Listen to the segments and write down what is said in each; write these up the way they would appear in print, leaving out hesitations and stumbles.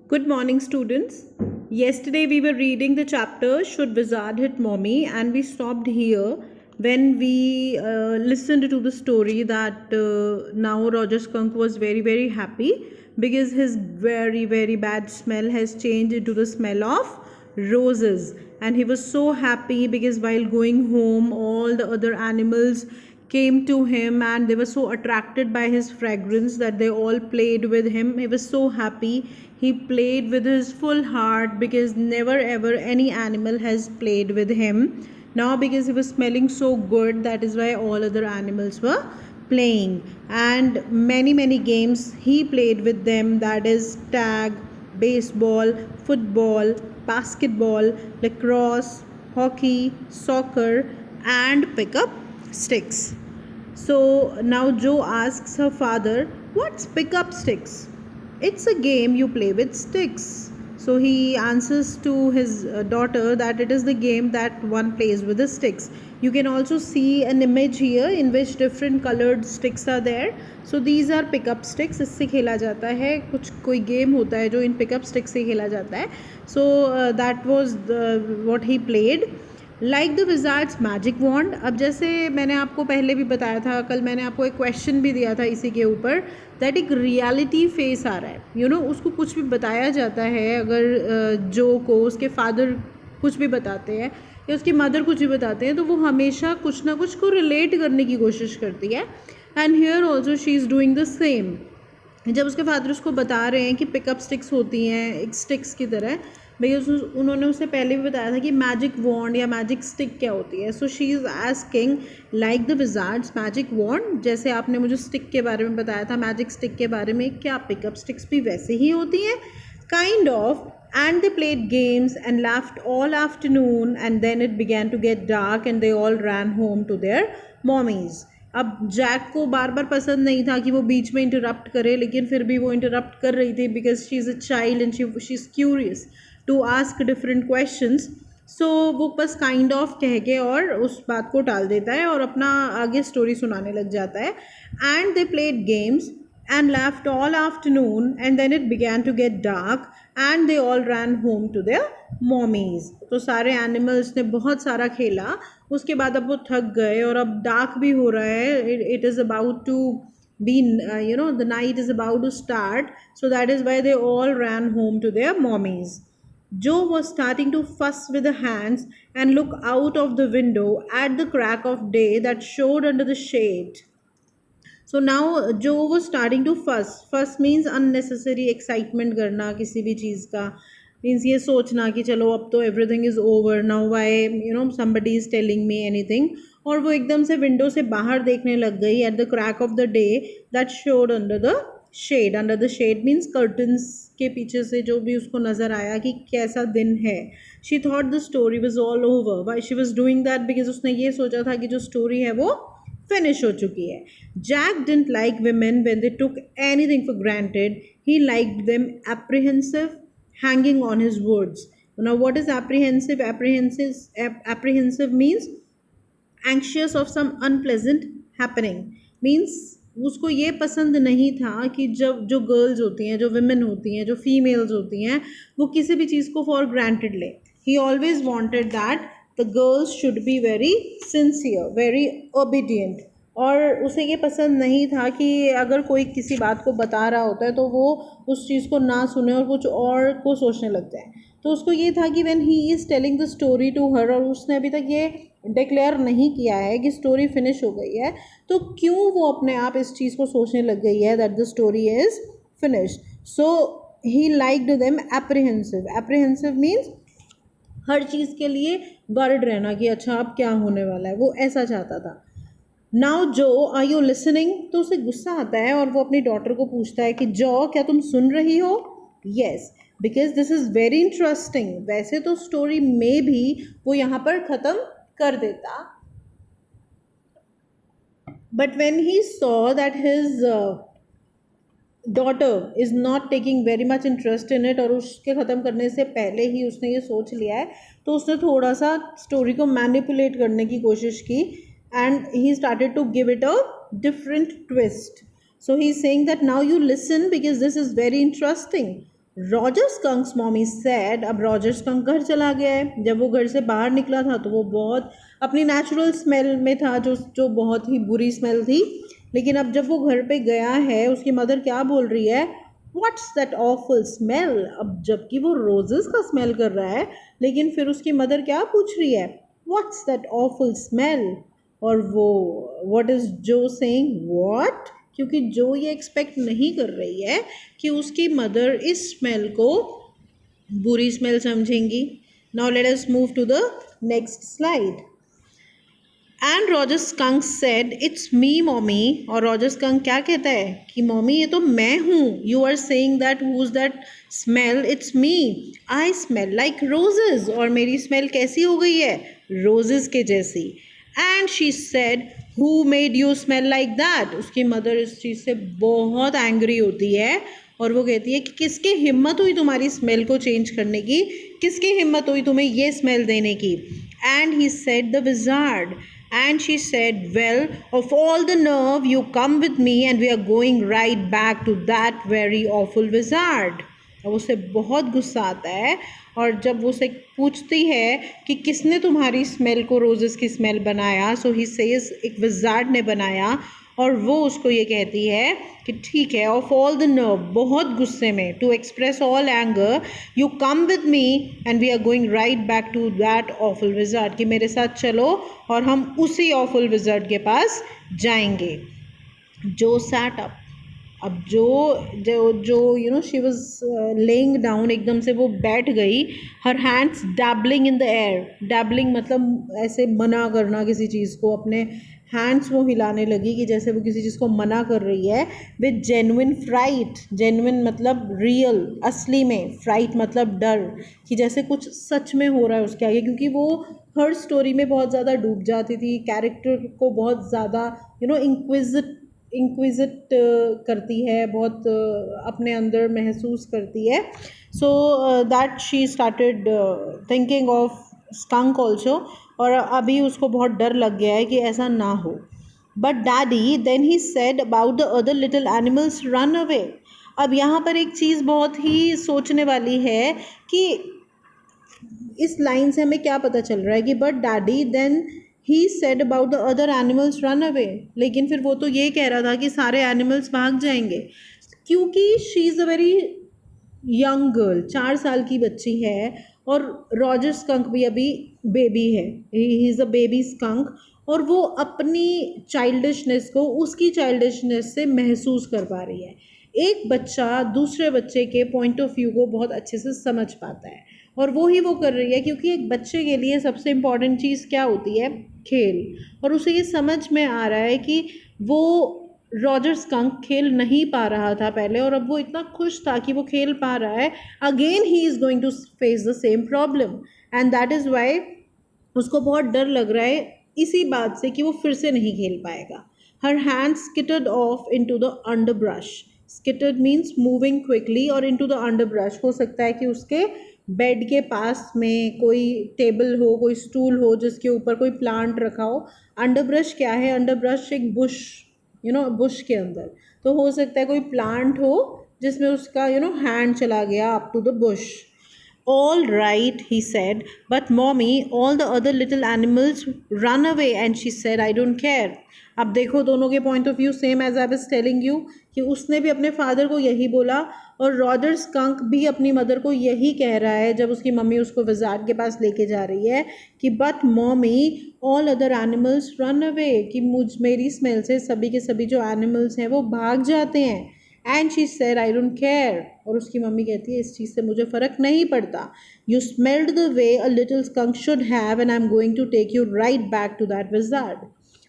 Good morning, students. Yesterday we were reading the chapter Should Wizard Hit Mommy, and we stopped here when we listened to the story that now Roger Skunk was very, very happy because his very, very bad smell has changed into the smell of roses. And he was so happy because while going home, all the other animals came to him and they were so attracted by his fragrance that they all played with him. He was so happy. He played with his full heart because never ever any animal has played with him. Now, because he was smelling so good, that is why all other animals were playing. And many games he played with them, that is tag, baseball, football, basketball, lacrosse, hockey, soccer, and pick up sticks. So now Joe asks her father, "What's pick up sticks?" "It's a game you play with sticks." So he answers to his daughter that it is the game that one plays with the sticks. You can also see an image here in which different colored sticks are there. So these are pick up sticks. इससे खेला जाता है, कुछ कोई game होता है जो इन pick up sticks से खेला जाता है. So that was what he played. Like the wizard's magic wand. अब जैसे मैंने आपको पहले भी बताया था, कल मैंने आपको एक क्वेश्चन भी दिया था इसी के ऊपर, दैट एक रियलिटी फेस आ रहा है. यू नो उसको कुछ भी बताया जाता है, अगर जो को उसके फादर कुछ भी बताते हैं या उसकी मदर कुछ भी बताते हैं, तो वो हमेशा कुछ ना कुछ को रिलेट करने की कोशिश करती है. And here also she is doing the same. जब उसके फादर उसको बता रहे हैं कि पिकअप स्टिक्स होती हैं एक स्टिक्स की तरह, बिकॉज उन्होंने उससे पहले भी बताया था कि मैजिक वॉन्ड या मैजिक स्टिक क्या होती है. So she is asking like the wizard's magic wand, जैसे आपने मुझे स्टिक के बारे में बताया था, मैजिक स्टिक के बारे में, क्या पिकअप स्टिक्स भी वैसे ही होती हैं? Kind of. And they played games and laughed all afternoon, and then it began to get dark and they all ran home to their mommies. अब जैक को बार बार पसंद नहीं था कि वो बीच में इंटरप्ट करे, लेकिन फिर भी वो इंटरप्ट कर रही थी because she is a child and she is curious to ask different questions. So वो बस काइंड ऑफ कह के और उस बात को टाल देता है और अपना आगे स्टोरी सुनाने लग जाता है. And they played games and laughed all afternoon, and then it began to get dark and they all ran home to their mommies. तो सारे एनिमल्स ने बहुत सारा खेला, उसके बाद अब वो थक गए और अब डार्क भी हो रहा है. It is about to be the night is about to start, so that is why they all ran home to their mommies. Joe was starting to fuss with the hands and look out of the window at the crack of day that showed under the shade. So now Joe was starting to fuss. Fuss means unnecessary excitement करना किसी भी चीज़ का, means ये सोचना कि चलो अब तो everything is over now, why somebody is telling me anything. और वो एकदम से विंडो से बाहर देखने लग गई at the crack of the day that showed under the shade. Under the shade means curtains के पीछे से जो भी उसको नज़र आया कि कैसा दिन है. She thought the story was all over. Why she was doing that? Because उसने ये सोचा था कि जो स्टोरी है वो फिनिश हो चुकी है. Jack didn't like women when they took anything for granted. He liked them apprehensive, hanging on his words. Now, what is apprehensive? Apprehensive means anxious of some unpleasant happening. Means उसको ये पसंद नहीं था कि जब जो गर्ल्स होती हैं, जो विमेन होती हैं, जो फीमेल्स होती हैं, वो किसी भी चीज़ को फॉर ग्रांटेड ले. ही always wanted that the girls should be very sincere, very obedient. और उसे ये पसंद नहीं था कि अगर कोई किसी बात को बता रहा होता है तो वो उस चीज़ को ना सुने और कुछ और को सोचने लग जाए. तो उसको ये था कि when he is telling the story to her, और उसने अभी तक ये डिक्लेयर नहीं किया है कि स्टोरी फिनिश हो गई है, तो क्यों वो अपने आप इस चीज़ को सोचने लग गई है that the story is finish. So he liked them apprehensive. Apprehensive means हर चीज़ के लिए वर्ड रहना कि अच्छा अब क्या होने वाला है, वो ऐसा चाहता था. नाउ जो, आर यू लिसनिंग? तो उसे गुस्सा आता है और वो अपनी डॉटर को पूछता है कि जो, क्या तुम सुन रही हो? Yes, because this is very interesting. वैसे तो स्टोरी में भी वो यहाँ पर ख़त्म कर देता, but when he saw that his daughter is not taking very much interest in it, और उसके ख़त्म करने से पहले ही उसने ये सोच लिया है, तो उसने थोड़ा सा स्टोरी को मैनिपुलेट करने की कोशिश की. And he started to give it a different twist. So he's saying that now you listen because this is very interesting. Roger Skunk's mommy said, अब रॉजर स्कंक घर चला गया है। जब वो घर से बाहर निकला था तो वो बहुत अपनी नेचुरल स्मेल में था, जो बहुत ही बुरी स्मेल थी। लेकिन अब जब वो घर पे गया है, उसकी मदर क्या बोल रही है, व्हाट्स दैट ऑफुल स्मेल। अब जबकि वो रोजेस का स्मेल कर रहा है, लेकिन फिर उसकी मदर क्या पूछ रही है, व्हाट्स दैट ऑफुल स्मेल। और वो व्हाट इज जो सेइंग व्हाट, क्योंकि जो ये एक्सपेक्ट नहीं कर रही है कि उसकी मदर इस स्मेल को बुरी स्मेल समझेंगी। Now let us move to the next slide. And Roger Skunk said it's me mommy, और रॉजर स्कंक क्या कहता है कि मॉमी ये तो मैं हूँ, you are saying that who is that smell, it's me, I smell like roses, और मेरी स्मेल कैसी हो गई है, रोजेज के जैसी। And she said who made you smell like that, उसकी मदर इस चीज़ से बहुत एंग्री होती है और वो कहती है कि किसकी हिम्मत हुई तुम्हारी स्मेल को चेंज करने की, किसकी हिम्मत हुई तुम्हें ये स्मेल देने की। And he said the wizard, and she said, well, of all the nerve, you come with me and we are going right back to that very awful wizard. अब उसे बहुत गुस्सा आता है, और जब वो उसे पूछती है कि किसने तुम्हारी स्मेल को रोजेस की स्मेल बनाया, सो ही सेज एक विजार्ड ने बनाया। और वो उसको ये कहती है कि ठीक है, ऑफ ऑल द नर्व, बहुत गुस्से में, to express all anger, you come with me and we are going right back to that awful wizard, कि मेरे साथ चलो और हम उसी ऑफुल विजार्ड के पास जाएंगे। जो सैट अप, अब जो जो जो you know she was laying down, एकदम से वो बैठ गई, her hands dabbling in the air, dabbling मतलब ऐसे मना करना किसी चीज़ को, अपने हैंड्स वो हिलाने लगी कि जैसे वो किसी चीज़ को मना कर रही है। विद जेन्युइन फ्राइट, जेन्युइन मतलब रियल, असली में, फ्राइट मतलब डर, कि जैसे कुछ सच में हो रहा है उसके आगे, क्योंकि वो हर स्टोरी में बहुत ज़्यादा डूब जाती थी, कैरेक्टर को बहुत ज़्यादा इंक्विजिट करती है, बहुत अपने अंदर महसूस करती है। So that she started thinking of skunk also, और अभी उसको बहुत डर लग गया है कि ऐसा ना हो। But daddy then he said about the other little animals run away. अब यहाँ पर एक चीज़ बहुत ही सोचने वाली है कि इस लाइन से हमें क्या पता चल रहा है कि but daddy then he said about the other animals run away, लेकिन फिर वो तो ये कह रहा था कि सारे एनिमल्स भाग जाएंगे, क्योंकि she is a very young girl, 4 साल की बच्ची है, और रॉजर स्कंक भी अभी बेबी है, he is a baby skunk, और वो अपनी चाइल्डिशनेस को उसकी चाइल्डिशनेस से महसूस कर पा रही है। एक बच्चा दूसरे बच्चे के पॉइंट ऑफ व्यू को बहुत अच्छे से समझ पाता है, और वो ही वो कर रही है, क्योंकि एक बच्चे के लिए सबसे इम्पॉर्टेंट चीज़ क्या होती है, खेल। और उसे ये समझ में आ रहा है कि वो रॉजर स्कंक खेल नहीं पा रहा था पहले, और अब वो इतना खुश था कि वो खेल पा रहा है। Again he is going to face the same problem, and that is why उसको बहुत डर लग रहा है इसी बात से कि वो फिर से नहीं खेल पाएगा। Her hand skittered off into the underbrush, skittered means moving quickly, और इन टू द अंडरब्रश हो सकता है कि उसके बेड के पास में कोई टेबल हो, कोई स्टूल हो जिसके ऊपर कोई प्लांट रखा हो। अंडरब्रश क्या है, अंडरब्रश एक बुश, बुश के अंदर, तो हो सकता है कोई प्लांट हो जिसमें उसका हैंड चला गया up to the bush. All right, he said, but mommy, all the other little animals run away, and she said, I don't care. अब देखो दोनों के point of view same, as I was telling you, कि उसने भी अपने father को यही बोला, और रॉजर स्कंक भी अपनी मदर को यही कह रहा है जब उसकी मम्मी उसको विजार्ड के पास लेके जा रही है कि but mommy all other animals run away, कि मेरी स्मेल से सभी के सभी जो एनिमल्स हैं वो भाग जाते हैं। And she said I don't care, और उसकी मम्मी कहती है इस चीज़ से मुझे फ़र्क नहीं पड़ता। You smelled the way a little skunk should have and I am going to take you right back to that wizard.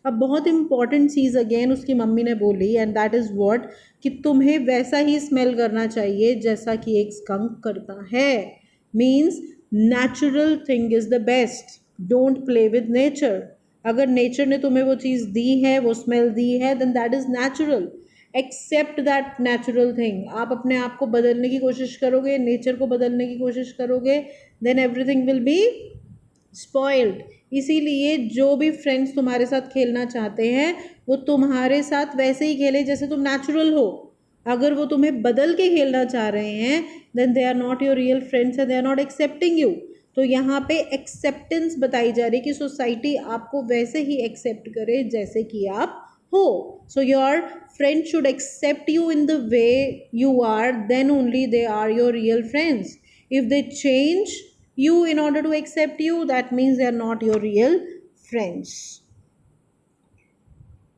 अब बहुत इंपॉर्टेंट चीज़ अगेन उसकी मम्मी ने बोली, एंड दैट इज़ व्हाट, कि तुम्हें वैसा ही स्मेल करना चाहिए जैसा कि एक स्कंक करता है। Means natural thing is the best, don't play with nature. अगर नेचर ने तुम्हें वो चीज़ दी है, वो स्मेल दी है, then that is natural, except that natural thing. आप अपने आप को बदलने की कोशिश करोगे, नेचर को बदलने की कोशिश करोगे, then everything will be spoiled. इसीलिए जो भी फ्रेंड्स तुम्हारे साथ खेलना चाहते हैं वो तुम्हारे साथ वैसे ही खेले जैसे तुम नेचुरल हो। अगर वो तुम्हें बदल के खेलना चाह रहे हैं then they are not your real friends and they are not accepting you. तो यहाँ पे एक्सेप्टेंस बताई जा रही है कि सोसाइटी आपको वैसे ही एक्सेप्ट करे जैसे कि आप हो. So your friend should accept you in the way you are, then only they are your real friends. If they change you in order to accept you, that means they are not your real friends.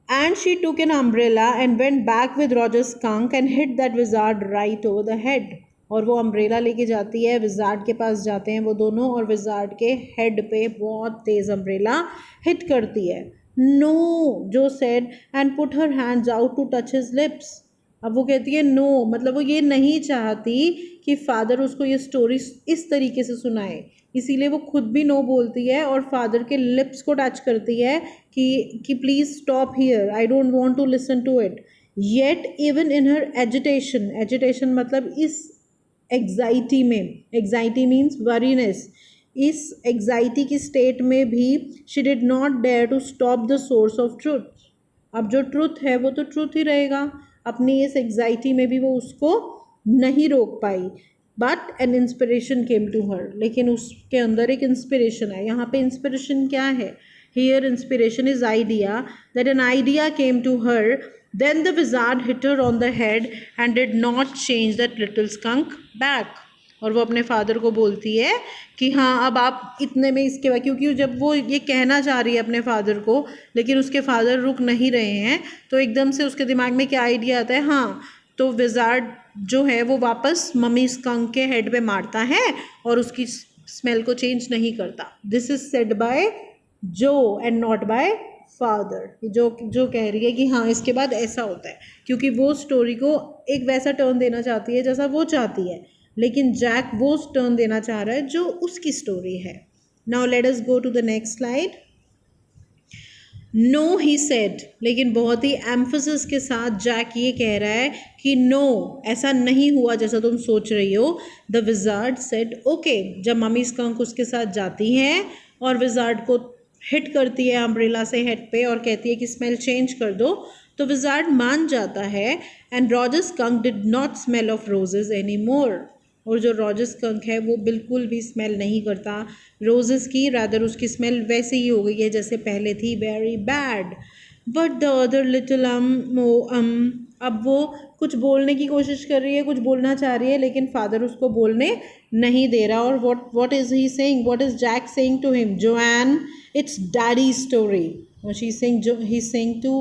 And she took an umbrella and went back with Roger's skunk and hit that wizard right over the head. और वो umbrella लेके जाती है, wizard के पास जाते हैं वो दोनों, और विजार्ड के हेड पे बहुत तेज अम्ब्रेला हिट करती है. No, Jo said and put her hands out to touch his lips. अब वो कहती है नो, मतलब वो ये नहीं चाहती कि फादर उसको ये स्टोरी इस तरीके से सुनाए, इसीलिए वो खुद भी नो बोलती है और फादर के लिप्स को टच करती है कि please stop here, I don't want to listen to it. Yet even in her agitation, agitation मतलब इस एग्जाइटी में, एग्जाइटी मीन्स वरीनेस, इस एग्जाइटी की स्टेट में भी she did not dare to stop the source of truth. अब जो truth है वो तो ट्रुथ ही रहेगा, अपनी इस एग्जाइटी में भी वो उसको नहीं रोक पाई. But an inspiration came to her, लेकिन उसके अंदर एक इंस्पिरेशन है. यहाँ पे इंस्पिरेशन क्या है? Here inspiration is idea, that an idea came to her. Then the wizard hit her on the head and did not change that little skunk back. और वो अपने फादर को बोलती है कि हाँ अब आप इतने में इसके बाद, क्योंकि जब वो ये कहना चाह रही है अपने फादर को, लेकिन उसके फादर रुक नहीं रहे हैं, तो एकदम से उसके दिमाग में क्या आइडिया आता है, हाँ तो विजार्ड जो है वो वापस मम्मी स्कंक के हेड पे मारता है और उसकी स्मेल को चेंज नहीं करता. दिस इज सेड बाय जो एंड नॉट बाय फादर. जो कह रही है कि हाँ इसके बाद ऐसा होता है, क्योंकि वो स्टोरी को एक वैसा टर्न देना चाहती है जैसा वो चाहती है, लेकिन जैक वो टर्न देना चाह रहा है जो उसकी स्टोरी है. Now let us go to the next slide. No he said, लेकिन बहुत ही एम्फसिस के साथ जैक ये कह रहा है कि नो, ऐसा नहीं हुआ जैसा तुम सोच रही हो. The wizard said okay. जब मम्मी स्कंक उसके साथ जाती हैं और विजार्ड को हिट करती है अम्ब्रेला से हेड पे और कहती है कि स्मेल चेंज कर दो, तो विजार्ड मान जाता है. And Roger skunk did not smell of roses any more. और जो रॉजर स्कंक है वो बिल्कुल भी स्मेल नहीं करता रोजेस की, रादर उसकी स्मेल वैसे ही हो गई है जैसे पहले थी, very bad. But the other little अब वो कुछ बोलने की कोशिश कर रही है, कुछ बोलना चाह रही है, लेकिन फादर उसको बोलने नहीं दे रहा. और what is he saying, what is Jack saying to him? Joanne, it's daddy story. और he saying to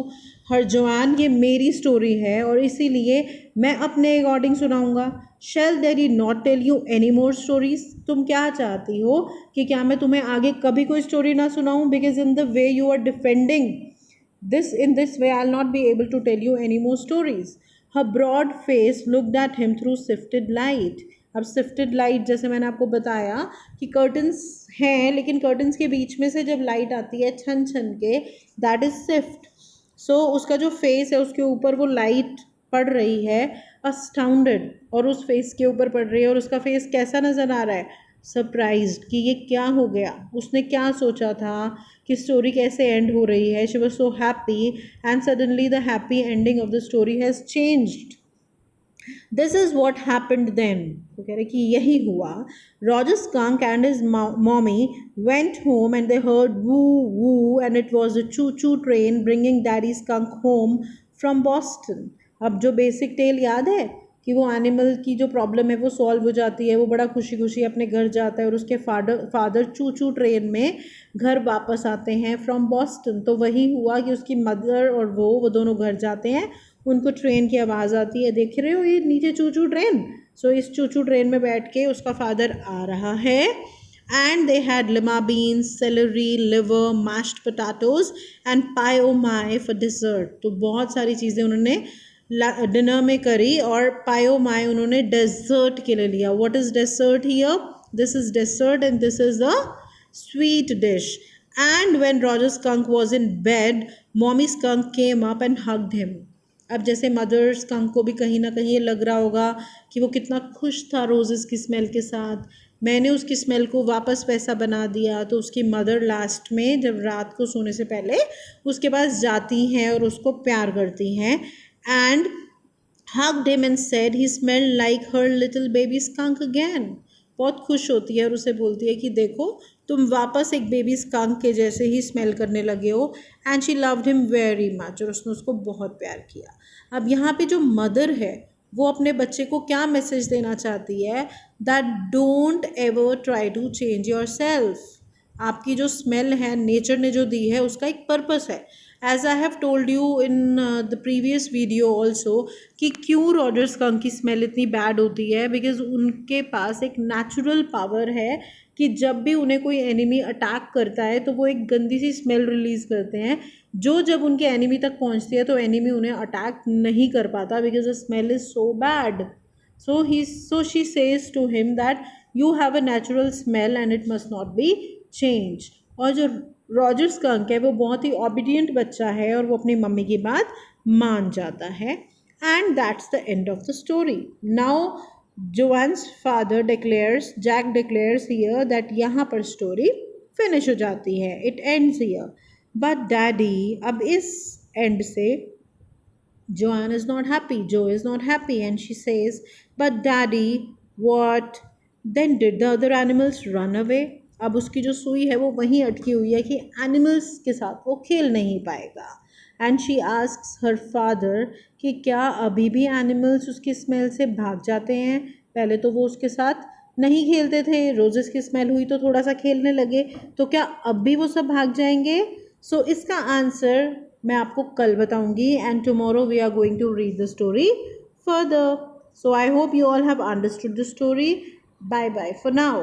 her, Joanne ये मेरी स्टोरी है और इसीलिए मैं अपने अकॉर्डिंग सुनाऊंगा. Shall daddy not tell you any more stories. तुम क्या चाहती हो कि क्या मैं तुम्हें आगे कभी कोई स्टोरी ना सुनाऊं? Because in the way you are defending this, in this way I'll not be able to tell you any more stories. Her broad face looked at him through sifted light. अब shifted light जैसे मैंने आपको बताया कि curtains हैं, लेकिन curtains के बीच में से जब लाइट आती है छन छन के, दैट इज सिफ्ट. सो उसका जो फेस है उसके ऊपर वो लाइट पड़ रही है, अस्टाउंडेड, और उस फेस के ऊपर पड़ रही है. और उसका फेस कैसा नज़र आ रहा है? सरप्राइज्ड कि ये क्या हो गया, उसने क्या सोचा था कि स्टोरी कैसे एंड हो रही है. She was so happy and suddenly the happy ending of the story has changed. This is what happened then. वो कह रहे कि यही हुआ. Roger Skunk and his mommy went home and they heard woo woo and it was a choo choo train bringing Daddy Skunk home from Boston. अब जो basic tell याद है कि वो एनिमल की जो प्रॉब्लम है वो सॉल्व हो जाती है, वो बड़ा खुशी खुशी अपने घर जाता है और उसके फादर चू चू ट्रेन में घर वापस आते हैं फ्रॉम बॉस्टन. तो वही हुआ कि उसकी मदर और वो दोनों घर जाते हैं, उनको ट्रेन की आवाज़ आती है. देख रहे हो ये नीचे चू चू ट्रेन? सो इस चू चू ट्रेन में बैठ के उसका फादर आ रहा है. And they had lima beans, celery, liver, mashed potatoes and pie oh my for dessert. तो बहुत सारी चीज़ें उन्होंने डिनर में करी और पायो माई उन्होंने डेजर्ट के लिए लिया. What is dessert here? This is dessert and this is a sweet dish. And when Roger Skunk was in bed, Mommy Skunk came up and hugged him. अब जैसे मदर स्कंक को भी कहीं ना कहीं ये लग रहा होगा कि वो कितना खुश था रोजेस की स्मेल के साथ, मैंने उसकी स्मेल को वापस वैसा बना दिया. तो उसकी मदर लास्ट में जब रात को सोने से पहले उसके पास जाती हैं और उसको प्यार करती हैं. And hugged him and said he smelled like her little baby skunk again. बहुत खुश होती है और उसे बोलती है कि देखो तुम वापस एक बेबी स्कंक के जैसे ही स्मेल करने लगे हो. And she loved him very much, और उसने उसको बहुत प्यार किया. अब यहाँ पे जो मदर है वो अपने बच्चे को क्या मैसेज देना चाहती है? That don't ever try to change yourself. आपकी जो स्मेल है नेचर ने जो दी है उसका एक पर्पस है. As I have told you in the previous video also कि क्यों रॉजर स्कंक की स्मेल इतनी बैड होती है. बिकॉज उनके पास एक नेचुरल पावर है कि जब भी उन्हें कोई एनिमी अटैक करता है तो वो एक गंदी सी स्मेल रिलीज़ करते हैं जो जब उनके एनिमी तक पहुंचती है तो एनिमी उन्हें अटैक नहीं कर पाता because the smell is so bad. So she says to him that you have a natural smell and it must not be changed. और जो रॉजर स्कंक है वो बहुत ही ओबीडियंट बच्चा है और वो अपनी मम्मी की बात मान जाता है. And that's the end of the story. Now Joanne's father declares, Jack declares here that यहाँ पर स्टोरी फिनिश हो जाती है. It ends here. But daddy, अब इस एंड से Joanne is not happy. Joe is not happy, and she says, "But Daddy, what? Then did the other animals run away?" अब उसकी जो सुई है वो वहीं अटकी हुई है कि एनिमल्स के साथ वो खेल नहीं पाएगा. And she asks her father कि क्या अभी भी एनिमल्स उसकी स्मेल से भाग जाते हैं? पहले तो वो उसके साथ नहीं खेलते थे, रोजेस की स्मेल हुई तो थोड़ा सा खेलने लगे, तो क्या अब भी वो सब भाग जाएंगे? सो इसका आंसर मैं आपको कल बताऊंगी. And tomorrow we are going to read the story further. So I hope you all have understood the story. Bye bye for now.